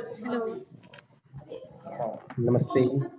Hello. Namaste.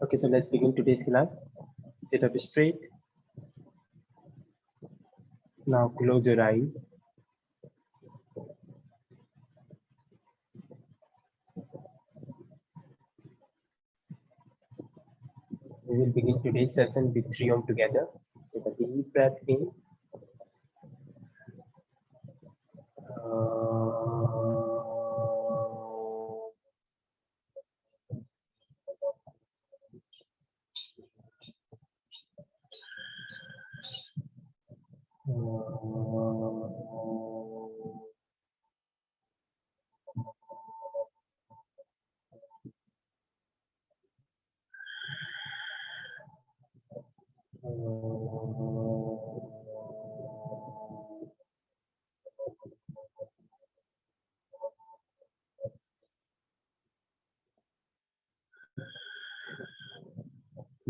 Okay, so let's begin today's class. Sit up straight. Now close your eyes. We will begin today's session with 3 Om together. Take a deep breath in.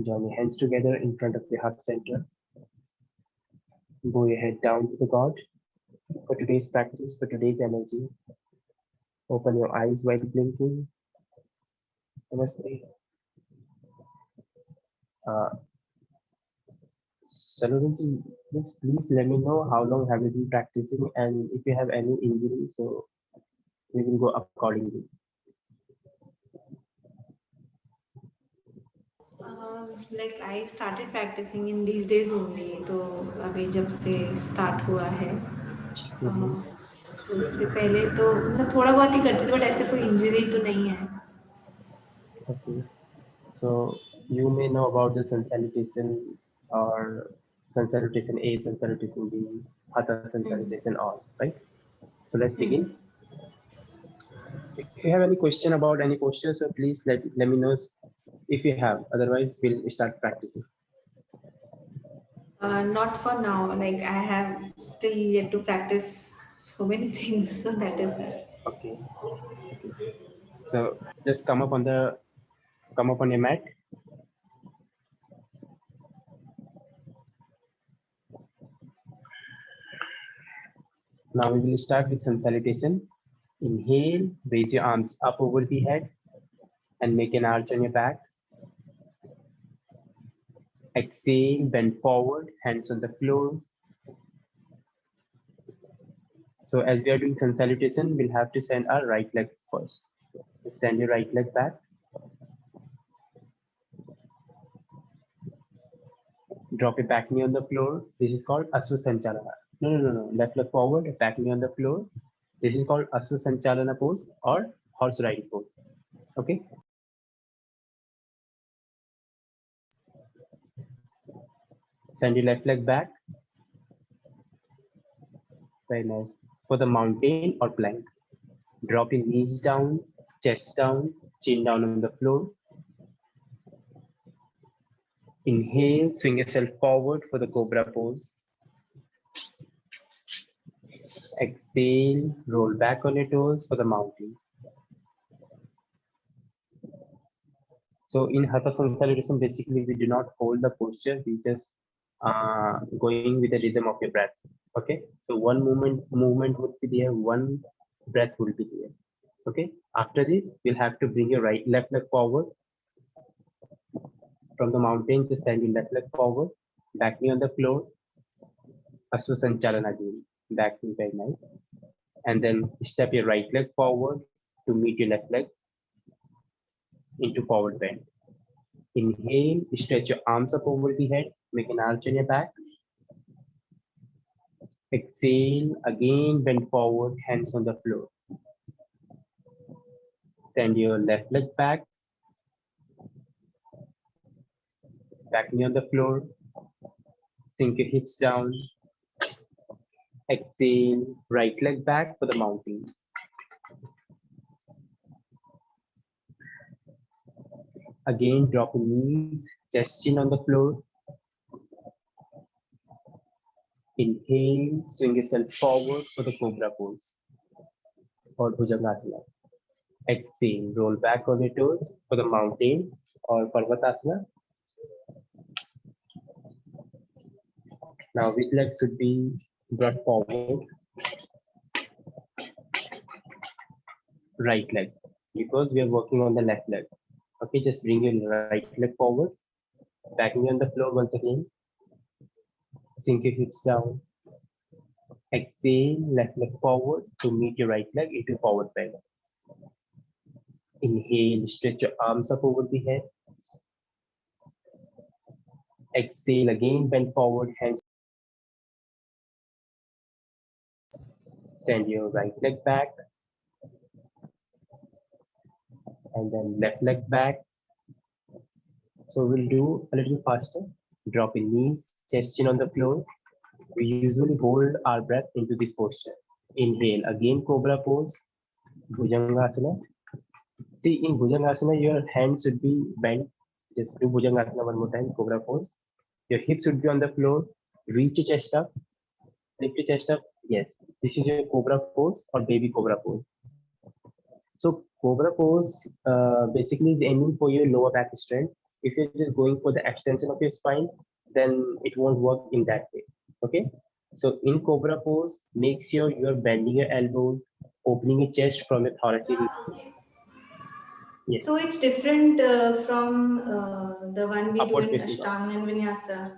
Join your hands together in front of the heart center. Bow your head down to the God. For today's practice, for today's energy, open your eyes while blinking. Namaste. Saludanji, just please let me know how long have you been practicing and if you have any injury, so we will go accordingly. Like I started practicing in these days only. तो अभी जब से start हुआ है तो उससे पहले तो मतलब थोड़ा बहुत ही करती थी बट ऐसे कोई इंजरी तो नहीं है. Okay, so you may know about the sun salutation or sun salutation A, sun salutation B, hatha sun salutation all, right? So let's begin. If you have any question about any posture, so please let me know if you have. Otherwise, we'll start practicing. Not for now. Like I have still yet to practice so many things. So that is it. Okay. So just come up on your mat. Now we will start with sun salutation. Inhale, raise your arms up over the head and make an arch on your back. Exhale, bend forward, hands on the floor. So as we are doing sun salutation, we'll have to send our right leg first. Just send your right leg back. Drop your back knee on the floor. This is called Asva Sanchalana. No. Left leg forward, back knee on the floor. This is called Asva Sanchalana pose or horse riding pose. Okay. Send your left leg back. Very nice. For the mountain or plank, drop your knees down, chest down, chin down on the floor. Inhale, swing yourself forward for the cobra pose. Exhale, roll back on your toes for the mountain. So in Hatha Sun Salutation, basically we do not hold the posture, we just going with the rhythm of your breath. Okay, so one movement would be there, one breath will be there. Okay, after this we'll have to bring your left leg forward from the mountain. Just send your left leg forward, back knee on the floor, Asva Sanchalana again, back knee, very nice, and then step your right leg forward to meet your left leg into forward bend. Inhale, stretch your arms up over the head, make an arch on your back. Exhale, again bend forward, hands on the floor. Send your left leg back knee on the floor, sink your hips down. Exhale, right leg back for the mountain. Again, drop your knees, chest chin on the floor. Inhale, swing yourself forward for the cobra pose or Bhujangasana. Exhale, roll back on your toes for the mountain or Parvatasana. Now, which leg should be brought forward? Right leg, because we are working on the left leg. Okay, just bring your right leg forward, back knee on the floor once again. Sink your hips down. Exhale, left leg forward to meet your right leg into forward bend. Inhale, stretch your arms up over the head. Exhale, again bend forward, hands. Send your right leg back. And then left leg back. So we'll do a little faster. Drop your knees, chest chin on the floor. We usually hold our breath into this posture. Inhale, again cobra pose, Bhujangasana. See, in Bhujangasana, your hands should be bent. Just do Bhujangasana one more time, cobra pose. Your hips should be on the floor. Reach your chest up. Lift your chest up. Yes, this is your cobra pose or baby cobra pose. So cobra pose basically is aiming for your lower back strength. If you're just going for the extension of your spine, then it won't work in that way. Okay. So in cobra pose, make sure you're bending your elbows, opening your chest from your thoracic. Yes. So it's different from the one we do Upward in facing dog. Ashtanga and Vinyasa.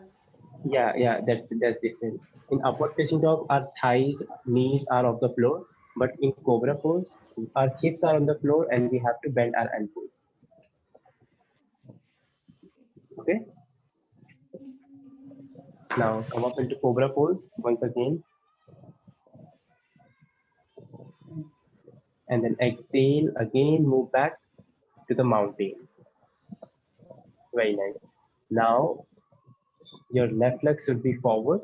Yeah, that's different. In upward facing dog, our thighs, knees are off the floor, but in cobra pose, our hips are on the floor and we have to bend our elbows. Okay. Now come up into cobra pose once again. And then exhale, again move back to the mountain. Very nice. Now your left leg should be forward,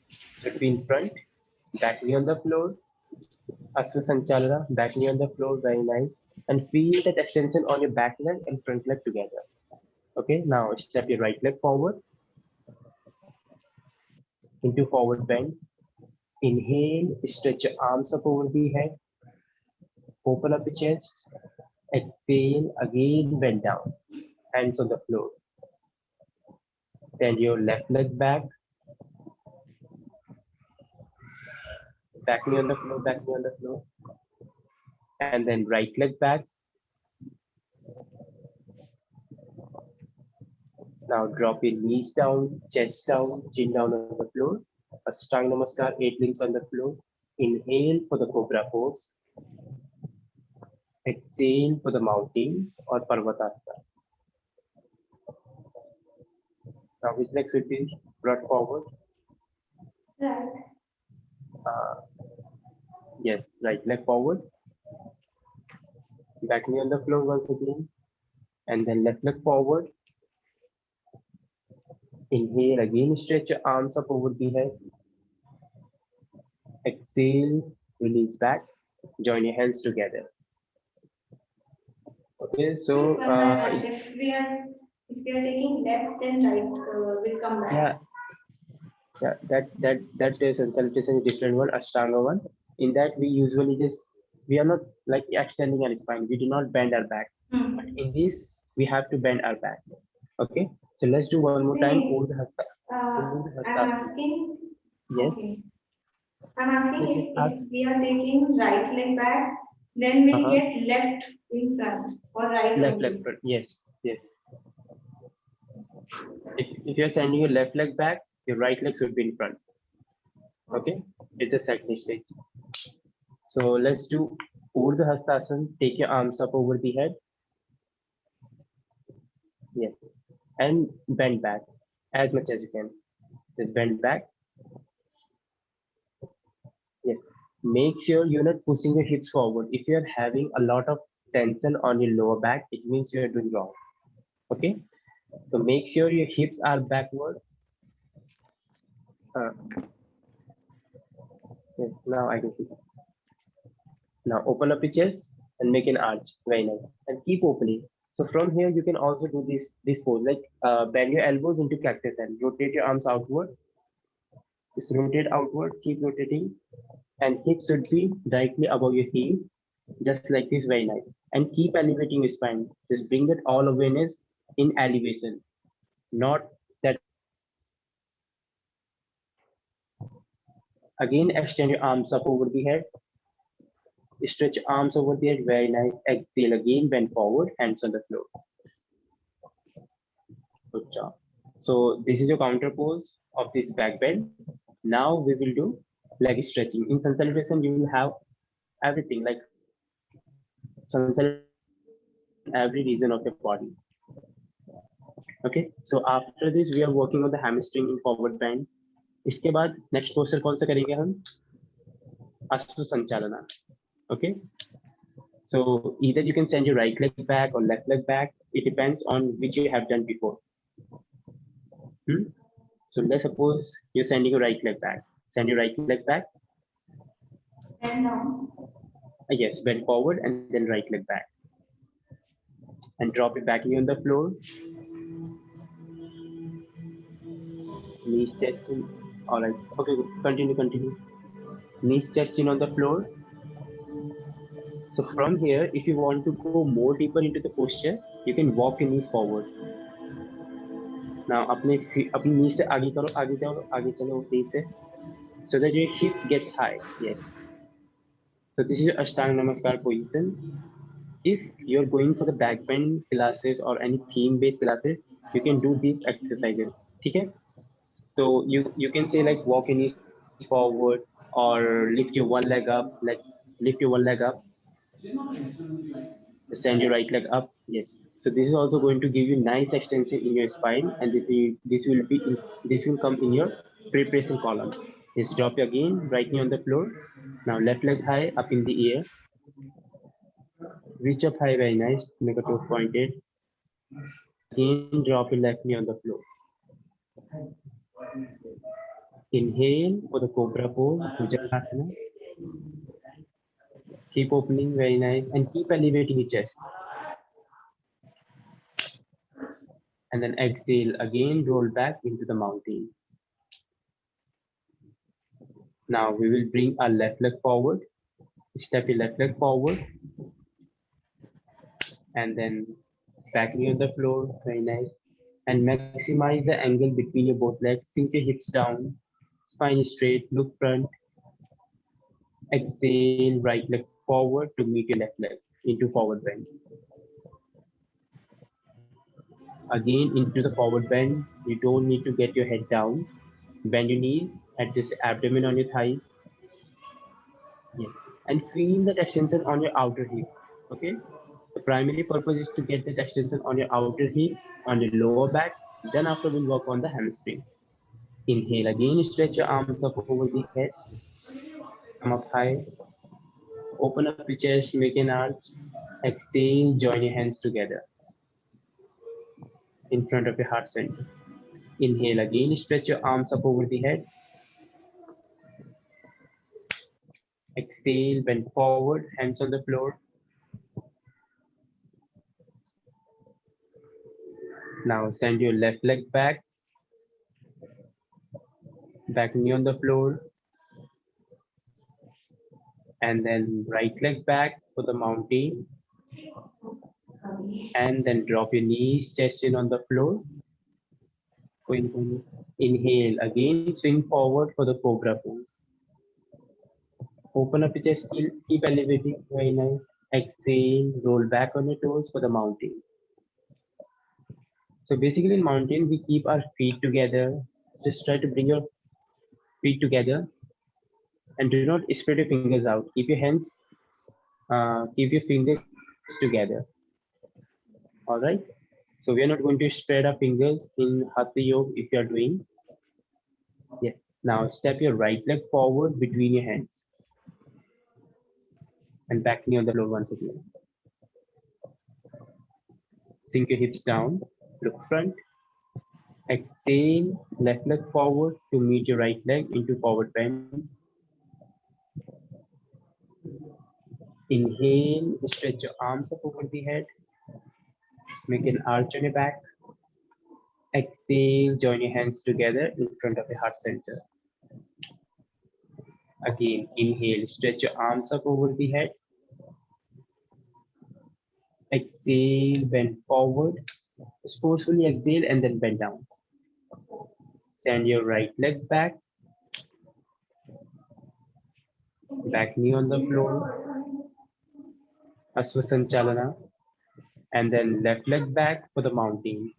should be in front, back knee on the floor. Asva Sanchalana, back knee on the floor, very nice. And feel that extension on your back leg and front leg together. Okay, now step your right leg forward into forward bend. Inhale, stretch your arms up over the head. Open up your chest. Exhale, again bend down. Hands on the floor. Send your left leg back. Back knee on the floor, back knee on the floor. And then right leg back. Now drop your knees down, chest down, chin down on the floor. Ashtanga Namaskar, 8 limbs on the floor. Inhale for the cobra pose. Exhale for the mountain or Parvatasana. Now which leg should be brought forward? Right. Yes, right leg forward. Back knee on the floor once again. And then left leg forward. Inhale, again stretch your arms up over the head. Exhale, release back. Join your hands together. Okay, so if we are taking left, then right will come back. Yeah, that is a salutation is different one, Ashtanga one. In that we usually we are not like extending our spine. We do not bend our back. But in this, we have to bend our back. Okay, so let's do one more time. Urdhva Hasta. I'm asking. Yes. Okay. I'm asking if we are taking right leg back, then we'll get left in front or right. Left front. Yes. If you're sending your left leg back, your right leg should be in front. Okay, it's the second stage. So let's do Urdhva Hastasana. Take your arms up over the head. Yes, and bend back as much as you can. Just bend back. Yes, make sure you're not pushing your hips forward. If you're having a lot of tension on your lower back, it means you're doing wrong. Okay, so make sure your hips are backward. Yes, now I can see. Now open up your chest and make an arch. Very nice. And keep opening. So from here, you can also do this pose, like bend your elbows into cactus and rotate your arms outward. Just rotate outward, keep rotating, and hips should be directly above your heels, just like this, very nice. And keep elevating your spine. Just bring that all awareness in elevation, not that. Again, extend your arms up over the head. Stretch your arms over the head, very nice. Exhale again, bend forward, hands on the floor. Good job. So this is your counter pose of this back bend. Now we will do leg stretching. In sun salutation, you will have everything like sun salutation in every region of your body. Okay, so after this we are working on the hamstring in forward bend. इसके बाद next posture कौन सा करेंगे हम? अश्व संचालना. Okay, so either you can send your right leg back or left leg back. It depends on which you have done before. So let's suppose you're sending your right leg back. Send your right leg back. And now. Yes, bend forward and then right leg back. And drop it back knee on the floor. Knees, chest in. All right. Okay, good. Continue. Knees, chest in on the floor. So from here, if you want to go more deeper into the posture, you can walk your knees forward. Now, अपने knees से आगे करो, आगे चलो तेज से, so that your hips gets high. Yes. So this is Ashtanga Namaskar position. If you're going for the back bend classes or any theme-based classes, you can do these exercises. Okay? So you can say like walk your knees forward or lift your one leg up, like lift your one leg up, send your right leg up. Yes. So this is also going to give you nice extension in your spine, and this will come in your preparation column. Just drop you again, right knee on the floor. Now left leg high up in the air. Reach up high, very nice. Make a toe pointed. Again, drop your left knee on the floor. Inhale for the cobra pose, Bhujangasana. Keep opening, very nice, and keep elevating your chest. And then exhale again, roll back into the mountain. Now we will bring our left leg forward. Step your left leg forward. And then back knee on the floor, very nice. And maximize the angle between your both legs. Sink your hips down, spine straight, look front. Exhale, right leg forward to meet your left leg into forward bend. Again, into the forward bend. You don't need to get your head down. Bend your knees, adjust abdomen on your thighs. Yes. And feel that extension on your outer hip. Okay. The primary purpose is to get that extension on your outer hip, on your lower back. Then after we'll work on the hamstring. Inhale again, stretch your arms up over the head. Come up high. Open up your chest, make an arch. Exhale, join your hands together in front of your heart center. Inhale again, stretch your arms up over the head. Exhale, bend forward, hands on the floor. Now send your left leg back knee on the floor. And then right leg back for the mountain. And then drop your knees, chest in on the floor. Inhale again, swing forward for the cobra pose. Open up your chest, keep elevating, very nice. Exhale, roll back on your toes for the mountain. So basically in mountain, we keep our feet together. Just try to bring your feet together and do not spread your fingers out. Keep your hands, keep your fingers together. All right. So we are not going to spread our fingers in Hatha Yoga if you are doing. Yeah. Now step your right leg forward between your hands. And back knee on the floor once again. Sink your hips down, look front. Exhale, left leg forward to meet your right leg into forward bend. Inhale, stretch your arms up over the head. Make an arch on your back. Exhale, join your hands together in front of the heart center. Again, inhale, stretch your arms up over the head. Exhale, bend forward. Just forcefully exhale and then bend down. Send your right leg back. Back knee on the floor. Asvasanchalana. And then left leg back for the mountain.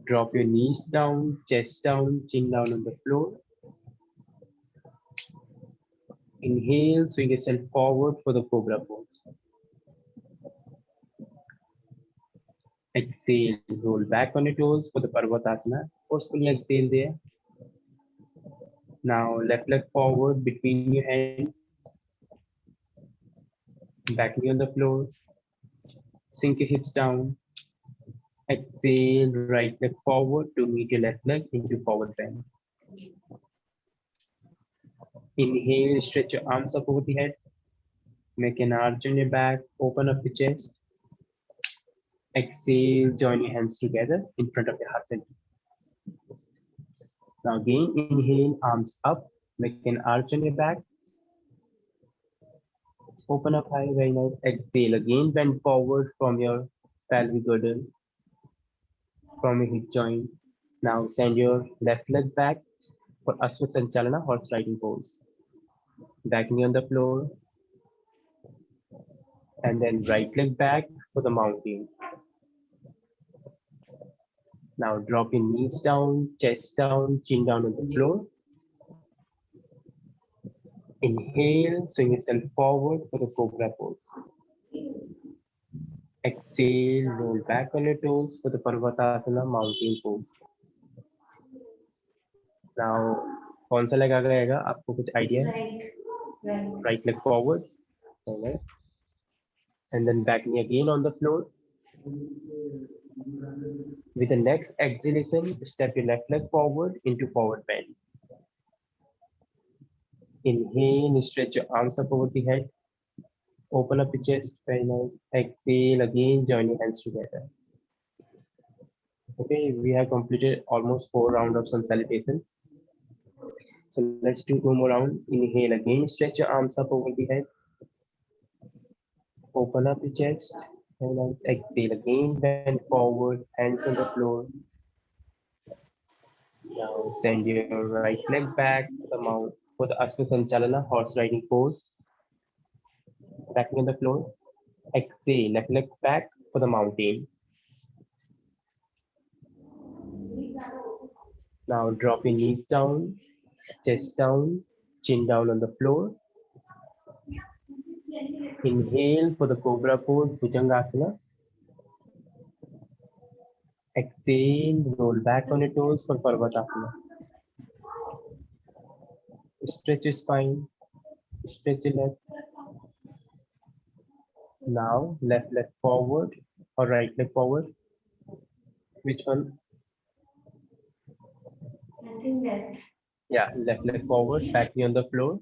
Drop your knees down, chest down, chin down on the floor. Inhale, swing yourself forward for the cobra pose. Exhale, roll back on your toes for the Parvatasana. Forcefully exhale there. Now left leg forward between your hands. Back knee on the floor. Sink your hips down. Exhale, right leg forward to meet your left leg into forward bend. Inhale, stretch your arms up over the head. Make an arch on your back, open up the chest. Exhale, join your hands together in front of your heart center. Now again, inhale, arms up, make an arch on your back. Open up high, very nice. Exhale, again, bend forward from your pelvic girdle, from your hip joint. Now send your left leg back for Asvasanchalana, horse riding pose. Back knee on the floor. And then right leg back for the mountain. Now drop your knees down, chest down, chin down on the floor. Inhale, swing yourself forward for the cobra pose. Exhale, roll back on your toes for the Parvatasana, mountain pose. Now, कौन सा leg आगे आएगा? आपको कुछ idea? Right leg forward. Okay. And then back knee again on the floor. With the next exhalation, step your left leg forward into forward bend. Inhale, stretch your arms up over the head. Open up your chest, very nice. Exhale, again, join your hands together. Okay, we have completed almost 4 rounds of sun salutation. So let's do 2 more rounds. Inhale again, stretch your arms up over the head. Open up your chest. Very nice. Exhale again, bend forward, hands on the floor. Now send your right leg back to the mount for the Asvasanchalana, horse riding pose. Back on the floor. Exhale, left leg back for the mountain. Now drop your knees down, chest down, chin down on the floor. Inhale for the cobra pose, Bhujangasana. Exhale, roll back on your toes for Parvatasana. Stretch your spine, stretch your legs. Now left leg forward or right leg forward. Which one? I think that. Yeah, left leg forward, back knee on the floor.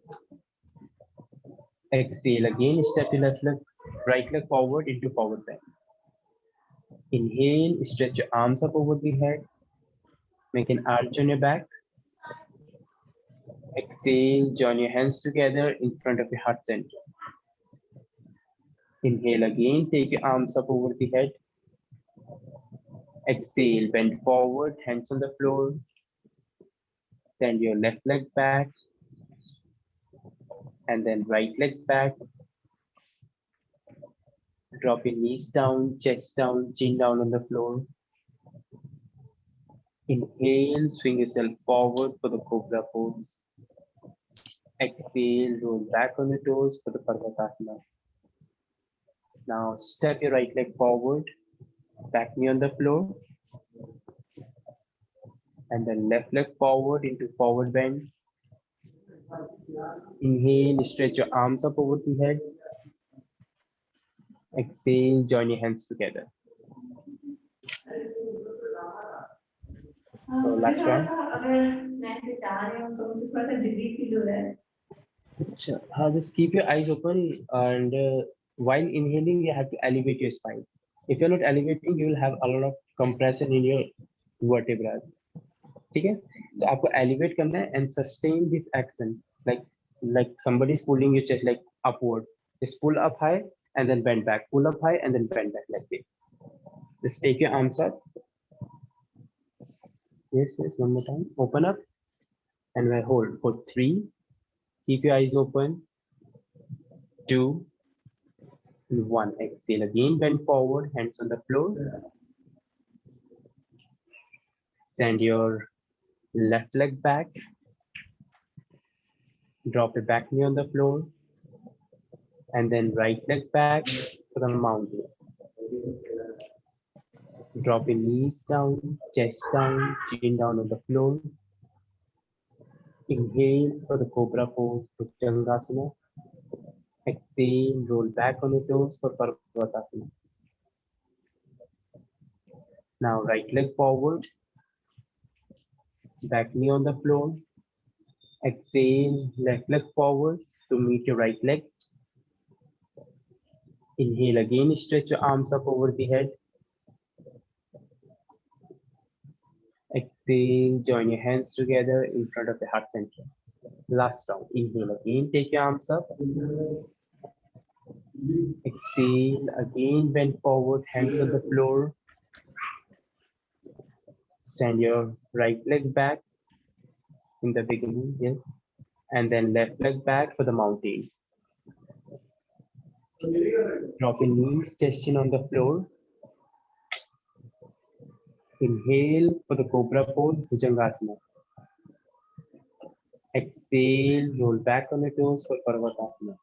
Exhale again, step your left leg, right leg forward into forward bend. Inhale, stretch your arms up over the head. Make an arch on your back. Exhale, join your hands together in front of your heart center. Inhale again, take your arms up over the head. Exhale, bend forward, hands on the floor. Send your left leg back. And then right leg back. Drop your knees down, chest down, chin down on the floor. Inhale, swing yourself forward for the cobra pose. Exhale, roll back on your toes for the Parvatasana. Now step your right leg forward, back knee on the floor. And then left leg forward into forward bend. Inhale, stretch your arms up over the head. Exhale, join your hands together. So last one. अगर मैं से चाह रही हूँ तो मुझे थोड़ा सा dizzy feel हो रहा है. Sure. Just keep your eyes open and while inhaling, you have to elevate your spine. If you're not elevating, you will have a lot of compression in your vertebrae. ठीक है, तो आपको elevate करना है and sustain this action like somebody is pulling your chest like upward. Just pull up high and then bend back. Pull up high and then bend back like this. Just take your arms up. Yes, one more time. Open up and we'll hold for 3. Keep your eyes open. 2 and 1. Exhale again. Bend forward. Hands on the floor. Send your left leg back. Drop your back knee on the floor. And then right leg back to the mountain. Drop your knees down, chest down, chin down on the floor. Inhale for the cobra pose, Bhujangasana. Exhale, roll back on your toes for Parvatasana. Now right leg forward, back knee on the floor. Exhale, left leg forward to meet your right leg. Inhale again, stretch your arms up over the head. Exhale, join your hands together in front of the heart center. Last round, inhale again, take your arms up. Exhale, again bend forward, hands on the floor. Send your right leg back in the beginning, yes. And then left leg back for the mountain. Drop your knees, chest in on the floor. Inhale for the cobra pose, Bhujangasana. Exhale, roll back on the toes for Parvatasana.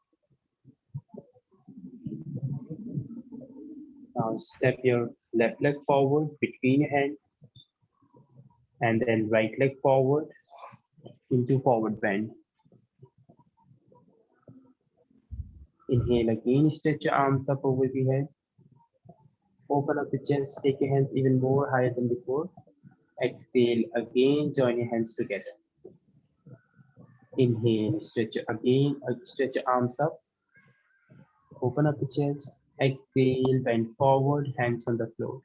Now step your left leg forward between your hands and then right leg forward into forward bend. Inhale again, stretch your arms up over the head. Open up the chest, take your hands even more higher than before. Exhale again, join your hands together. Inhale, stretch your arms up. Open up the chest. Exhale, bend forward, hands on the floor.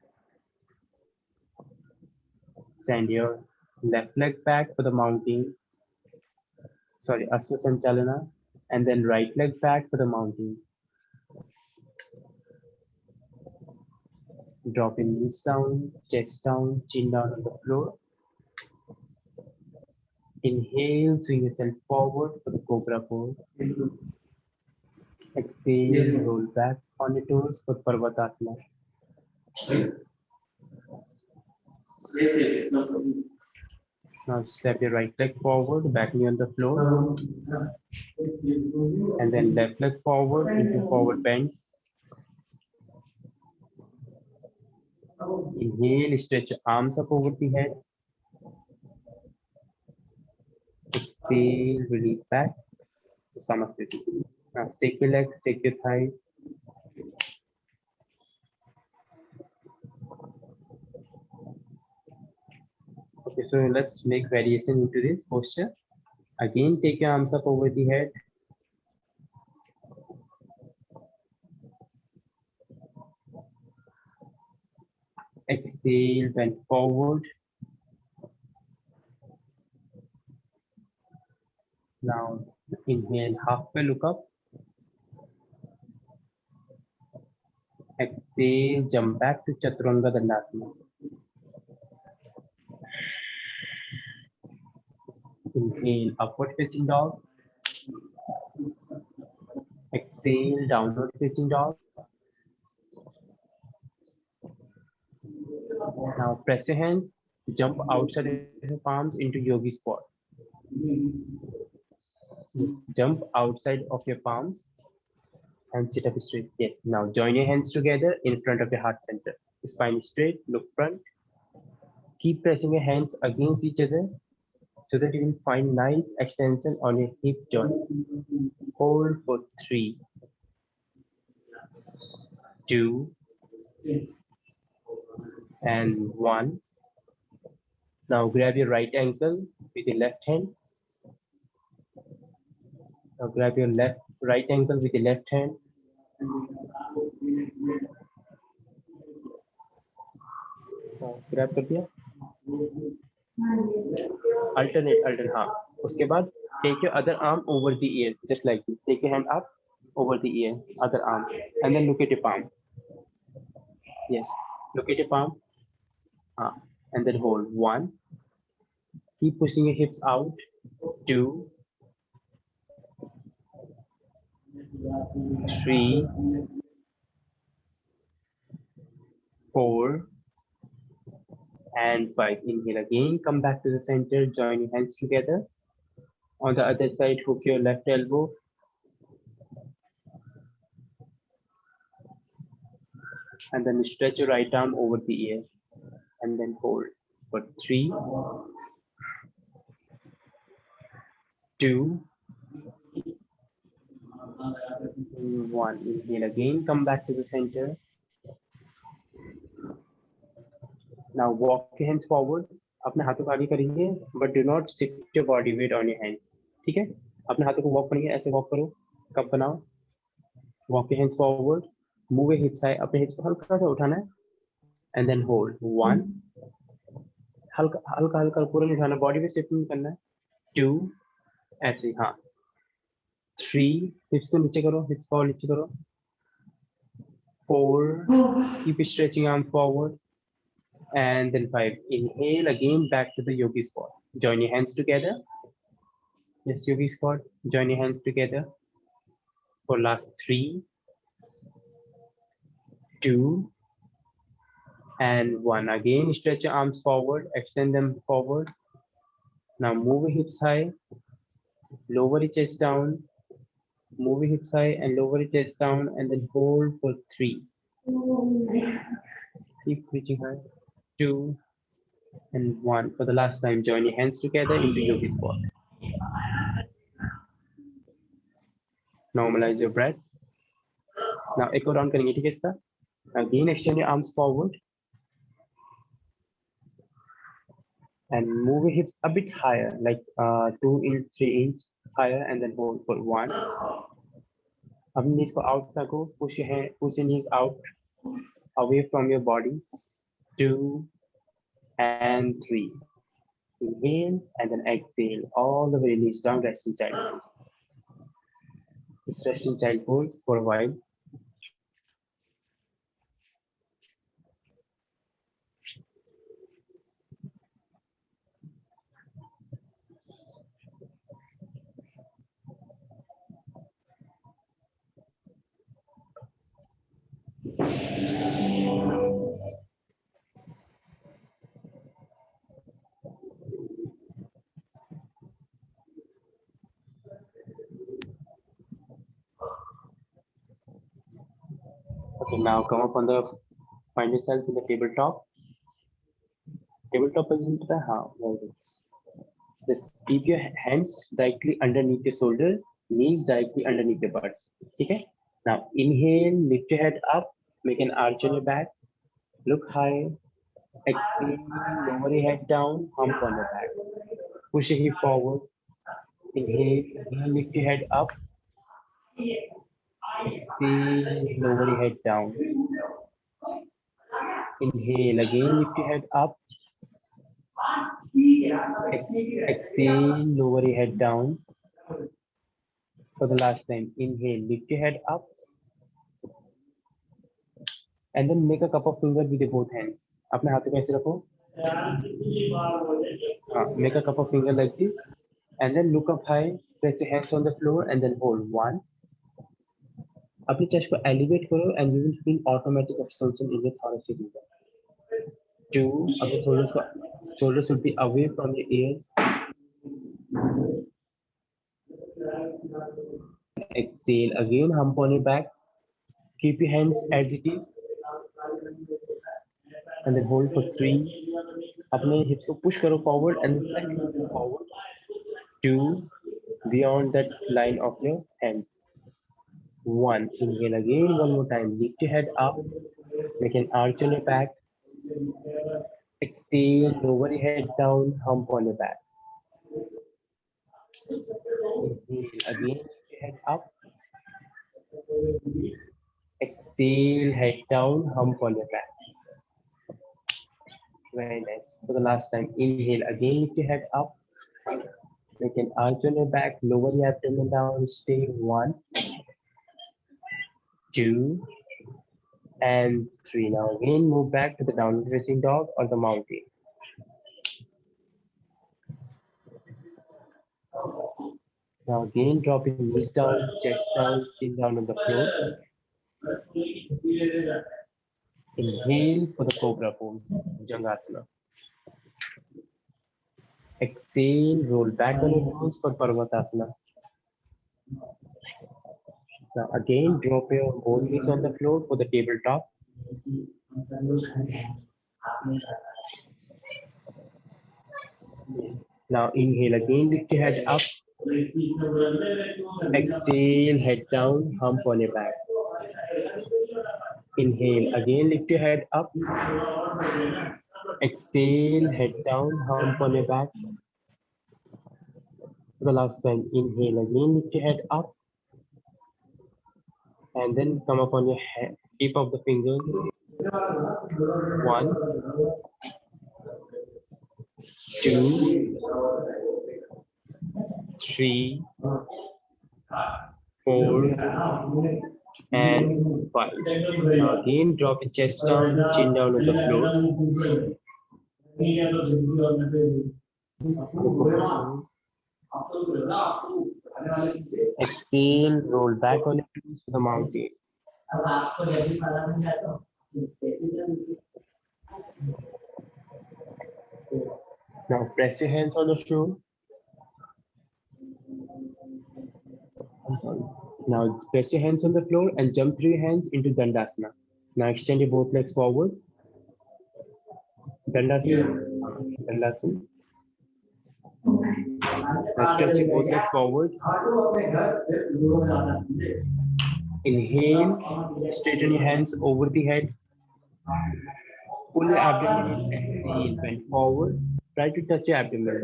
Send your left leg back for the mountain. Sorry, Asva Sanchalana. And then right leg back for the mountain. Drop your knees down, chest down, chin down on the floor. Inhale, swing yourself forward for the cobra pose. Exhale, roll back on your toes for Parvatasana. Now step your right leg forward, back knee on the floor. And then left leg forward into forward bend. Inhale, stretch your arms up over the head. Exhale, release back to Samasthiti. Now shake your legs, shake your thighs. Okay, so let's make variation into this posture. Again, take your arms up over the head. Exhale, bend forward. Now inhale, halfway look up. Exhale, jump back to Chaturanga Dandasana. Inhale, upward facing dog. Exhale, downward facing dog. Now press your hands, jump outside of your palms into yogi squat. Jump outside of your palms and sit up straight. Yes. Now join your hands together in front of your heart center. Spine straight, look front. Keep pressing your hands against each other so that you will find nice extension on your hip joint. Hold for 3, 2, and 1. Now grab your right ankle with your left hand. Now grab your right ankle with your left hand. Grab कर दिया। हाँ जी। Alternate, हाँ। उसके बाद take your other arm over the ear, just like this. Take your hand up over the ear, other arm, and then look at your palm. Yes, look at your palm. And then hold. 1. Keep pushing your hips out. 2, 3, 4, and 5. Inhale again. Come back to the center. Join your hands together. On the other side, hook your left elbow. And then stretch your right arm over the ear. And then hold for 3, 2, 1. Inhale again. Come back to the center. Now walk your hands forward. अपने हाथों को आगे करेंगे, but do not shift your body weight on your hands. ठीक है? अपने हाथों को walk करेंगे, ऐसे walk करो, कप बनाओ. Walk your hands forward. Move your hips high. अपने hips को हल्का सा उठाना है, and then hold. 1. हल्का हल्का हल्का पूरा नहीं उठाना, body पे shift नहीं करना है. 2. ऐसे हाँ. 3. hips को नीचे करो, hips को नीचे करो. 4. Keep stretching arms forward. And then 5. Inhale again back to the yogi squat. Join your hands together. Yes, yogi squat. Join your hands together for last 3, 2, and 1. Again, stretch your arms forward, extend them forward. Now move your hips high, lower your chest down, move your hips high and lower your chest down, and then hold for 3. Keep reaching high. 2, and 1. For the last time, join your hands together into yogi squat. Normalize your breath. Now echo down करेंगे, ठीक है इसका? Again, extend your arms forward and move your hips a bit higher, like 2 inch, 3 inch higher, and then hold for 1. अपनी knees को out रखो, push your knees out, away from your body. 2 and 3. Inhale and then exhale all the way, knees down, resting child pose. Just resting child pose for a while. Okay, now come up on the, find yourself in the tabletop. Tabletop position to the how. Just keep your hands directly underneath your shoulders, knees directly underneath your butts. Okay. Now inhale, lift your head up, make an arch on your back, look high. Exhale, lower your head down, hump on your back. Push your hip forward. Inhale, lift your head up. Exhale, lower your head down. Inhale again, lift your head up. Exhale, lower your head down. For the last time, inhale, lift your head up. And then make a cup of finger with your both hands. अपने हाथों को ऐसे रखो. Make a cup of finger like this. And then look up high, press your hands on the floor and then hold. 1. अपनी chest को elevate करो and you will feel automatic extension in your thoracic region. 2. अपने shoulders should be away from your ears. Exhale again, hump on your back. Keep your hands as it is. And then hold for 3. अपने hips को push करो forward and slightly forward. 2. Beyond that line of your hands. 1. Inhale again, one more time. Lift your head up. Make an arch on your back. Exhale, lower your head down, hump on your back. Inhale again, lift your head up. Exhale, head down, hump on your back. Very nice. For the last time, inhale again, lift your head up. Make an arch on your back, lower your abdomen down, stay 1, 2, and 3. Now again, move back to the downward facing dog or the mountain. Now again, drop your knees down, chest down, chin down on the floor. Inhale for the cobra pose, Bhujangasana. Exhale, roll back on your toes for Parvatasana. Now again, drop your both knees on the floor for the tabletop. Yes. Now inhale again, lift your head up. Exhale, head down, hump on your back. Inhale again, lift your head up. Exhale, head down, hump on your back. For the last time, inhale again, lift your head up. And then come up on your head, tip of the fingers. 1, 2, 3, 4, and 5. Now again, drop your chest down, chin down on the floor. Exhale, roll back on your toes for the mountain. Now press your hands on the floor. I'm sorry. Now press your hands on the floor and jump through your hands into Dandasana. Now extend your both legs forward. Dandasana. Dandasana. Now stretch your both legs forward. Inhale, straighten your hands over the head. Pull your abdomen in. Exhale, bend forward. Try to touch your abdomen.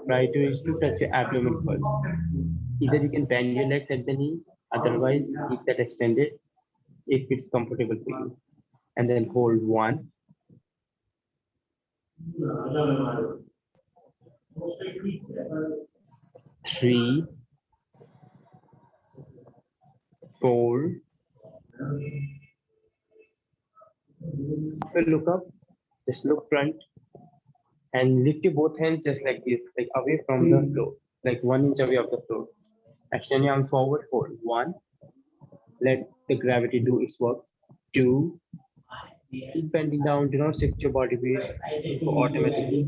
Try to touch your abdomen first. Either you can bend your legs at the knee, otherwise keep that extended if it's comfortable for you. And then hold 1, 3, 4. So look up, just look front and lift your both hands just like this, like away from the floor, like 1 inch away of the floor. Extend your arms forward, hold 1. Let the gravity do its work. 2. Keep bending down, do not shift your body weight automatically.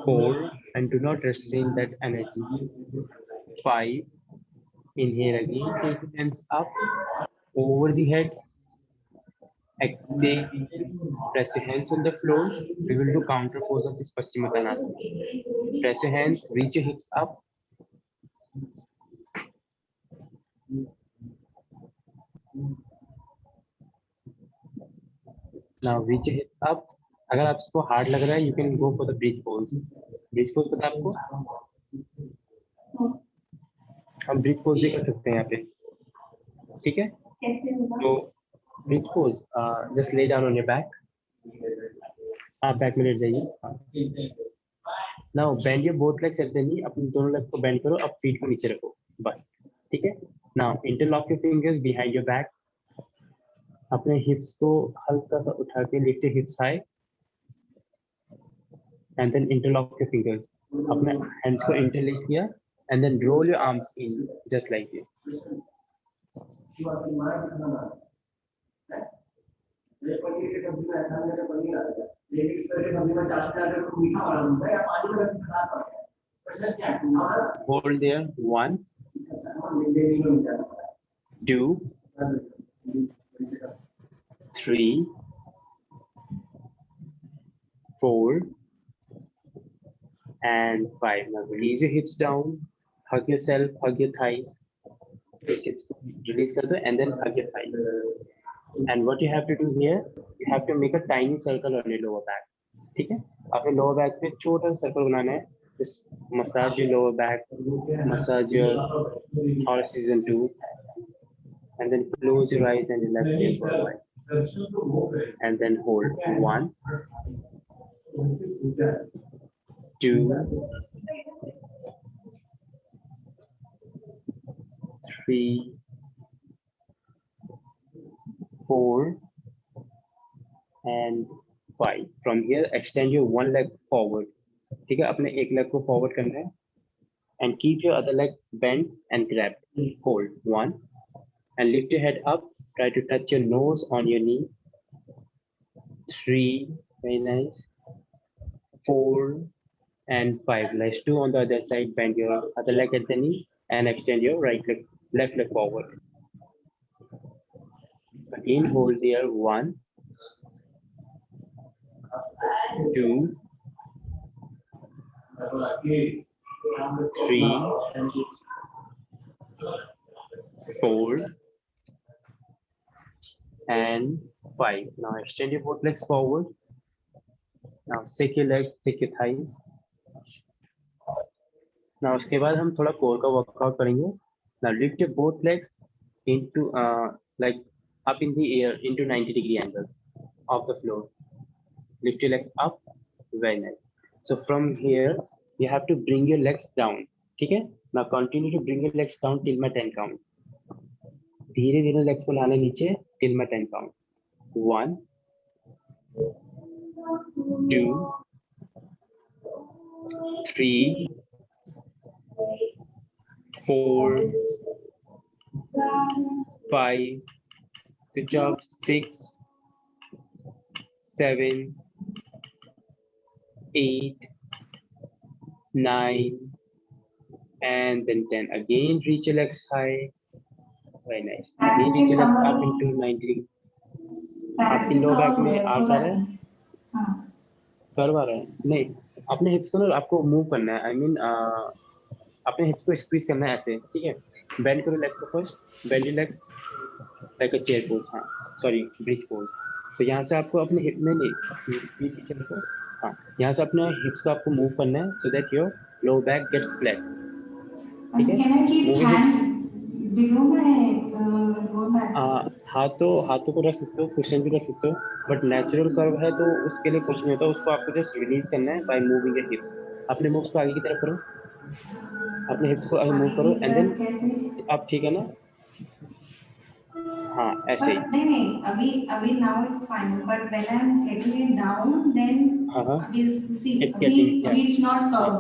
4. And do not restrain that energy. 5. Inhale again, take your hands up over the head. Exhale, press your hands on the floor. We will do counter pose of this Paschimottanasana. Press your hands, reach your hips up. Now reach your hips up. अगर आपको hard लग रहा है, you can go for the bridge pose. Bridge pose पता है आपको? हम bridge pose भी कर सकते हैं यहाँ पे, ठीक है? तो bridge pose, just lay down on your back. आप back में लेट जाइए. Now bend your both legs at the knee. अपने दोनों legs को bend करो, अब feet को नीचे रखो, बस, ठीक है? Now interlock your fingers behind your back. अपने hips को हल्का सा उठा के lift your hips high. And then interlock your fingers. अपने hands को interlace किया, and then roll your arms in just like this. Hold there. 1, 2, 3, 4. And 5. Now release your hips down, hug yourself, hug your thighs. Release and then hug your thighs. And what you have to do here, you have to make a tiny circle on your lower back. ठीक है? अपने lower back पे छोटा circle बनाना है. Just massage your lower back, massage your horses and 2. and then close your eyes and relax here for a while, and then hold 1, 2, 3, 4 and 5. From here extend your one leg forward. ठीक है, अपने एक leg को forward करना है and keep your other leg bent and grab. Hold 1 and lift your head up. Try to touch your nose on your knee. 3, very nice. 4 and 5. Let's do on the other side. Bend your other leg at the knee and extend your left leg forward. Again, hold there. 1, 2, 3, 4 and 5. Now extend your both legs forward. Now shake your legs, shake your thighs. Now उसके बाद हम थोड़ा core का workout करेंगे. Now lift your both legs into like up in the air into 90-degree angle of the floor. Lift your legs up. Very nice. So from here you have to bring your legs down. ठीक है? Now continue to bring your legs down till my 10 count. धीरे धीरे legs को लाना नीचे till my 10 count. 1, 2, 3, 4, 5, good job, 6, 7, 8, 9, and then 10. Again, reach your legs high. Very nice. Again, reach your legs up into 90. आपकी low back में arms आ रहे हैं? Curve आ रहा है? नहीं, अपने हिप्स को ना आपको मूव करना है. I mean, अपने हिप्स को स्क्वीज करना है ऐसे, ठीक है? बेंड करो लेग्स को first. Bend your legs like a chair pose. हाँ, सॉरी, ब्रिज पोज. तो यहाँ से आपको अपने हिप में नहीं, पीछे को, हाँ, यहाँ से अपने हिप्स को आपको मूव करना है so that your lower back gets flat. ठीक है? Can I keep Move your hand hips. below my lower back? हाथों को रख सकते हो, कुशन भी रख सकते हो, बट नेचुरल कर्व है तो उसके लिए कुछ नहीं होता. उसको आपको जस्ट रिलीज करना है बाय मूविंग योर हिप्स. अपने मूव्स को आगे की तरफ करो, अपने हिप्स को आगे मूव करो एंड देन आप, ठीक है ना? हाँ, ऐसे ही. नहीं, अभी now it's fine, but when I'm getting it down, then हाँ, see, it's getting, yeah. अभी it's not curve,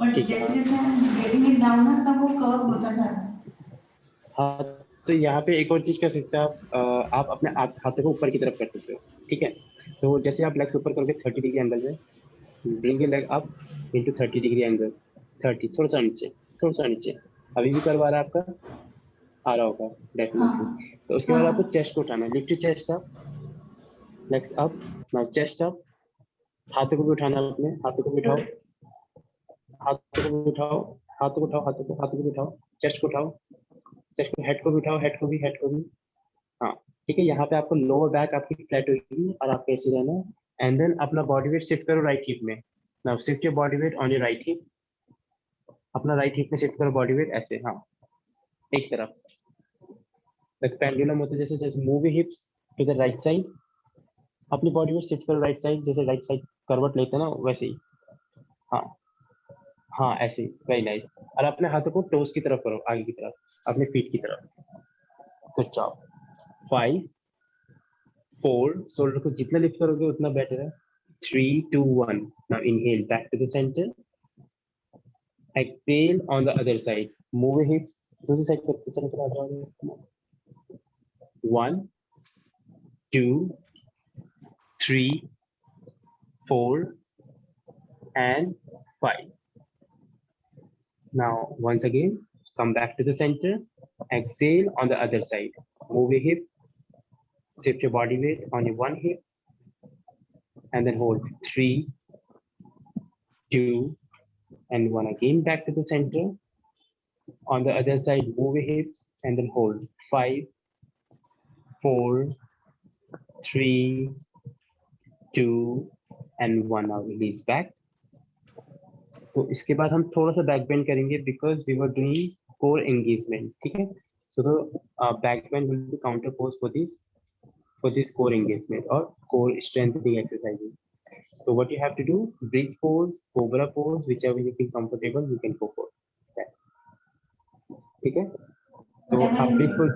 but ठीक है, जैसे जैसे I'm getting it down ना, तब वो curve होता जा रहा है. हाँ, तो यहाँ पे एक और चीज कर सकते हैं आप अपने हाथों को ऊपर की तरफ कर सकते हो. ठीक है, तो जैसे आप लेग्स ऊपर करोगे 30 डिग्री एंगल में, bring your leg up into 30 degree angle. 30, थोड़ा सा नीचे, थोड़ा सा नीचे. अभी भी करवा रहा है आपका, आ रहा होगा डेफिनेटली. तो उसके बाद आपको चेस्ट को उठाना है. Lift your chest up, legs up. Now chest up. हाथों को भी उठाना है, अपने हाथों को भी उठाओ, हाथों को भी उठाओ, हाथों को उठाओ, हाथों को भी उठाओ. चेस्ट को उठाओ, चेस्ट को, हेड को भी उठाओ, हेड को भी. हाँ, ठीक है. यहाँ पे आपको लोअर बैक आपकी फ्लैट होगी और आपको ऐसे रहना है. एंड देन अपना बॉडी वेट शिफ्ट करो राइट हिप में. Now shift your body weight on your right hip. अपना राइट हिप में शिफ्ट करो बॉडी वेट ऐसे. हाँ, एक तरफ लाइक पेंडुलम होता है, जैसे जैसे move your hips to the right side. अपनी बॉडी वेट शिफ्ट करो राइट साइड, जैसे राइट साइड करवट लेते हैं ना वैसे ही. हाँ हाँ, ऐसे ही. Very nice. और अपने हाथों को टोस की तरफ करो, आगे की तरफ, अपने फीट की तरफ. Good job. 5, 4, शोल्डर को जितना लिफ्ट करोगे उतना बेटर है. 3, 2, 1. Now inhale back to the center. Exhale on the other side. Move your hips. दूसरी साइड पर चलो. 1, 2, 3, 4 and 5. Now once again come back to the center. Exhale on the other side. Move your hip. Shift your body weight on your one hip and then hold 3, 2 and 1. Again back to the center. On the other side, move your hips and then hold 5, 4, 3, 2 and 1. Now release back. तो इसके बाद हम थोड़ा सा back bend करेंगे because we were doing core engagement. ठीक है, So the back bend will be counter pose for this core engagement or core strengthening exercises. So what you have to do, bridge pose, cobra pose, whichever you feel comfortable, you can go for that. ठीक है? तो Whatever आप you bridge say. Pose,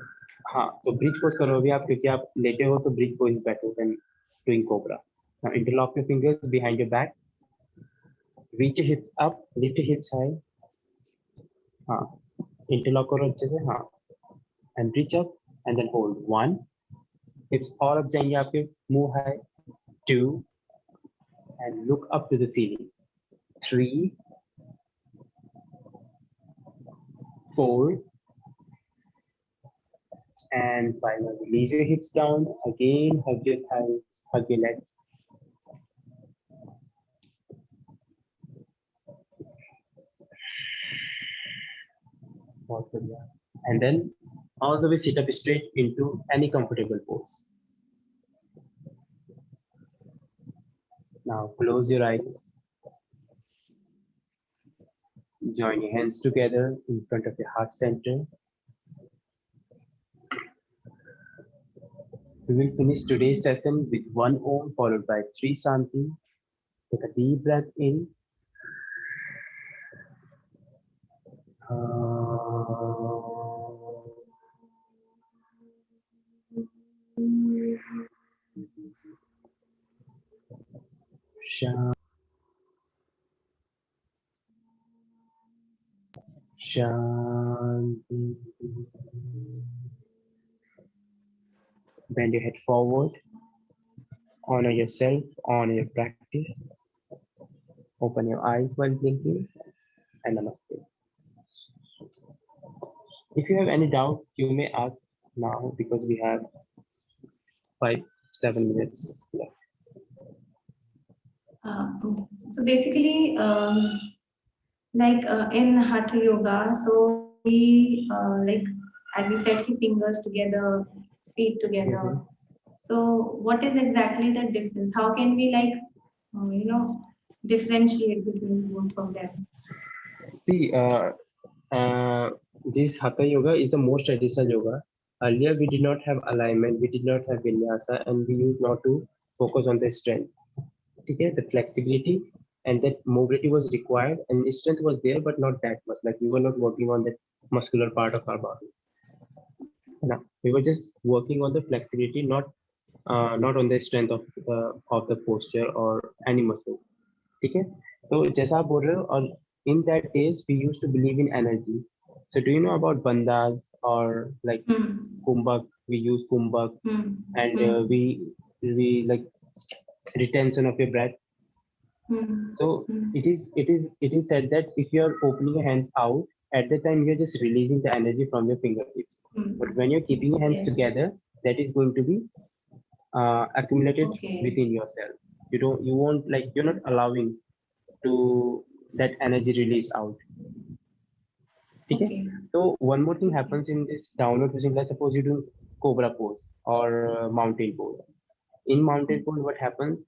हाँ तो bridge pose करोगे आप, क्योंकि आप लेटे हो तो bridge pose is better than doing cobra. Now interlock your fingers behind your back, reach your hips up, lift your hips high. हाँ, interlock करो अच्छे से, हाँ, and reach up and then hold. 1, hips all up जाएंगे आपके, move high. 2, and look up to the ceiling. 3, 4, and finally release your hips down. Again, hug your thighs, hug your legs. बहुत बढ़िया. And then all the way sit up straight into any comfortable pose. Now close your eyes. Join your hands together in front of your heart center. We will finish today's session with 1 Om followed by 3 Shanti. Take a deep breath in. Shanti. Bend your head forward. Honor yourself, honor your practice. Open your eyes while blinking, and namaste. If you have any doubt, you may ask now because we have 5-7 minutes left. So basically, like in Hatha Yoga, so we like, as you said, keep fingers together, feet together. So what is exactly the difference? How can we like, differentiate between both of them? See, this Hatha Yoga is the most traditional yoga. Earlier, we did not have alignment, we did not have vinyasa, and we used not to focus on the strength. Okay, the flexibility and that mobility was required, and strength was there, but not that much. Like we were not working on that muscular part of our body. No, we were just working on the flexibility, not on the strength of the posture or any muscle. ठीक है, तो जैसा आप बोल रहे हो, और in that days we used to believe in energy. So do you know about bandhas or like kumbhak? We use kumbhak, and we like retention of your breath. So it is said that if you are opening your hands out, at the time you're just releasing the energy from your fingertips. But when you're keeping your hands together, that is going to be accumulated within yourself. You won't, like, you're not allowing to that energy release out. Okay. So one more thing happens in this downward facing. Let's suppose you do cobra pose or mountain pose. In mountain pose, what happens?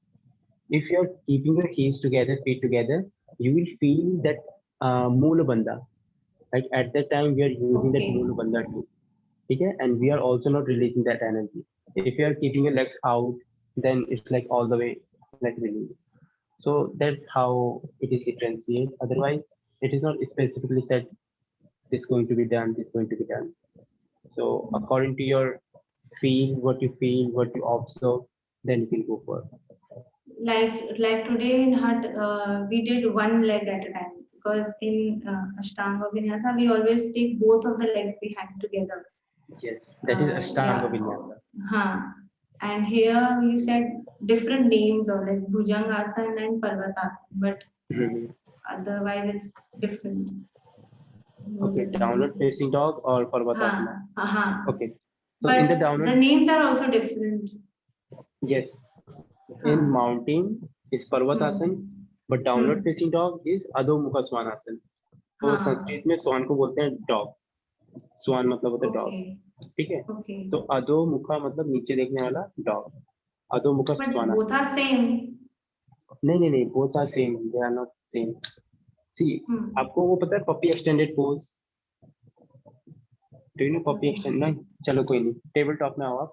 If you're keeping your heels together, feet together, you will feel that Moola Bandha. Like at that time, we are using that Moola Bandha too. Okay? And we are also not releasing that energy. If you are keeping your legs out, then it's like all the way like release. So that's how it is differentiated. Otherwise, it is not specifically said this is going to be done, this is going to be done. So according to your feel, what you observe, then you can go for it. Like today in Hut, we did one leg at a time, because in Ashtanga Vinyasa we always take both of the legs behind together. Yes, that is Ashtanga Vinyasa. And here you said different names of like Bhujangasana and Parvatasana, but otherwise it's different. Okay, downward facing dog or Parvatasana. Okay, so but in the downward, the names are also different. Yes, in mountain is Parvatasana, but downward facing dog is Adho Mukha Swanasana. तो संस्कृत में स्वान को बोलते हैं dog. स्वान मतलब होता है dog. ठीक है, तो अधो मुखा मतलब नीचे देखने वाला डॉग. अधो मुखा स्वान. Both are same. नहीं, both are same. They are not same. See, आपको वो पता है puppy extended pose? Do you know puppy extend? नहीं, चलो कोई नहीं, टेबल टॉप में आओ आप।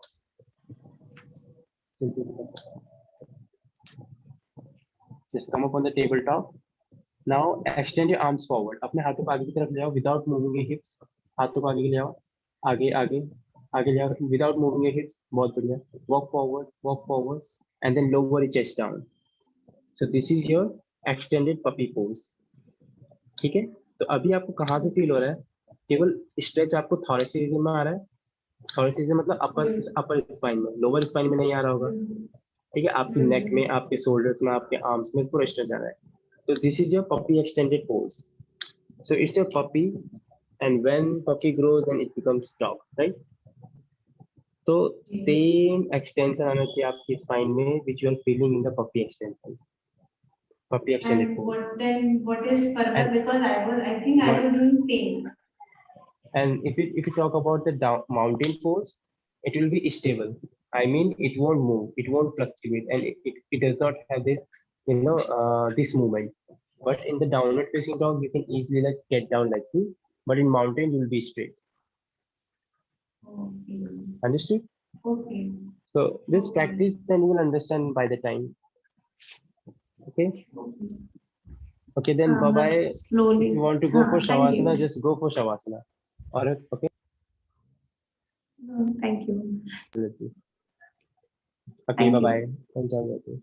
Just come up on the tabletop. Now extend your arms forward. अपने हाथों को आगे की तरफ ले आओ without moving your hips. हाथों को आगे ले आओ, आगे आगे आगे ले आओ without moving your hips. बहुत बढ़िया. Walk forward, and then lower your chest down. So this is your extended puppy pose. ठीक है? तो अभी आपको कहाँ पे फील हो रहा है? केवल स्ट्रेच आपको thoracic region में आ रहा है. Thoracic region मतलब अपर स्पाइन में, लोअर स्पाइन में नहीं आ रहा होगा. ठीक है, आपकी नेक में, आपके शोल्डर्स में, आपके आर्म्स में पूरा स्ट्रेच आ रहा है. तो this is your puppy extended pose. So it's your puppy, and when puppy grows and it becomes dog, right? तो सेम एक्सटेंशन आना चाहिए आपकी स्पाइन में which you are feeling in the puppy extension, puppy extended And pose. what is further, And because I think I was doing same. And if you talk about the mountain pose, it will be stable. I mean, it won't move, it won't fluctuate, and it does not have this, this movement. But in the downward facing dog, you can easily like get down like this. But in mountain, you will be straight. Okay. Understood? Okay. So just Okay. practice, then you will understand by the time. Okay. Okay. Okay. Then bye bye. Slowly. If you want to go for Thank shavasana, you. just go for shavasana. All right. Okay. Thank you. Okay. Thank Bye you. bye. Enjoy your day.